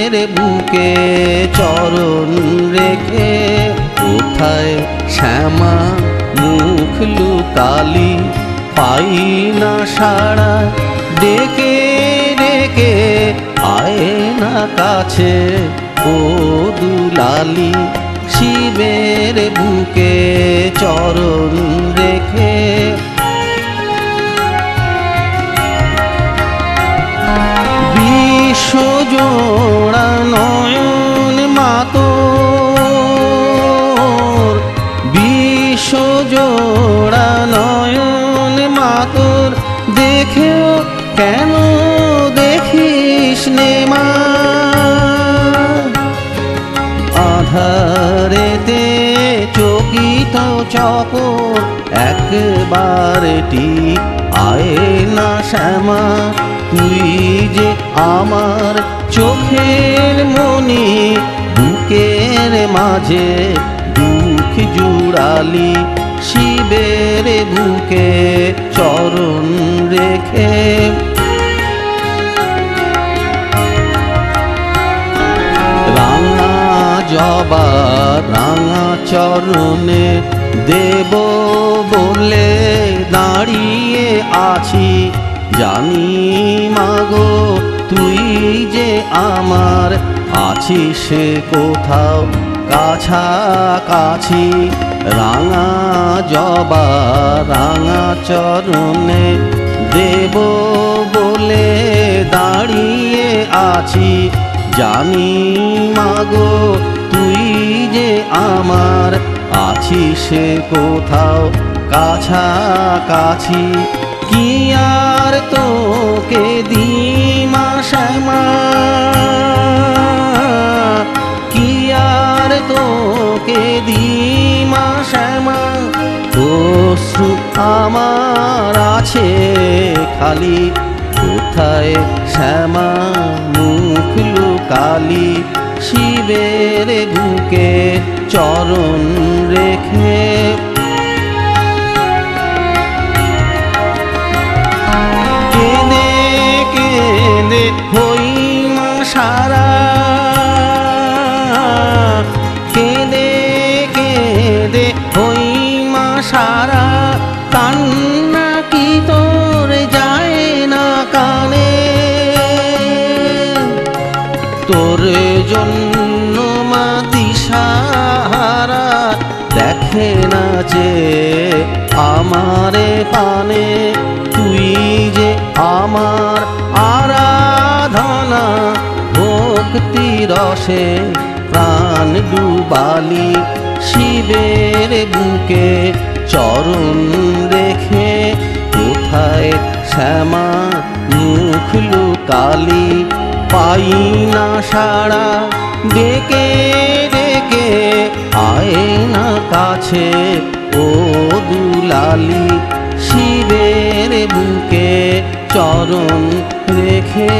শিবের বুকে চরণ রেখে কোথায় শ্যামা মুখ লুকালি পাই না সাড়া ডেকে ডেকে আয় না কাছে ও দুলালি শিবের বুকে চরণ রেখে বিশ্বজোড়া নয়ন মাতোর বিশ্বজোড়া নয়ন মাতোর দেখেও কেন দেখিস নে মা আধারেতে চকিত চকর একবারটি আয় না শ্যামা তুই যে আমার চোখের মনি বুকের মাঝে দুঃখ জুড়ালি শিবের বুকে চরণ রেখে রাঙা জবা রাঙা চরণে দেব বলে দাঁড়িয়ে আছি জানি মাগো তুই যে আমার আছিস কোথাও কাছাকাছি রাঙা জবা রাঙা চরণে দেব বলে দাঁড়িয়ে আছি জানি মাগো তুই যে আমার আছিস কোথাও কাছাকাছি কি আর তোকে দিমা শ্যামা কি আর তোকে দিমা শ্যামা অশ্রু আমার আছে খালি কোথায় শ্যামা মুখ লুকালি শিবের বুকে চরণ রেখে হই মা সারা কেঁদে কেঁদে হই মা সারা কান্না কি তোর যায় না কানে তোর জন্য মা দিশাহারা দেখে না যে আমারে পানে তুই যে আমার আরাধনা ভক্তি রসে প্রাণ ডুবালি শিবের বুকে চরণ রেখে কোথায় শ্যামা মুখ লুকালি পাই না সাড়া ডেকে ডেকে আয় না কাছে ও দুলালি শিবের বুকে চরণ রেখে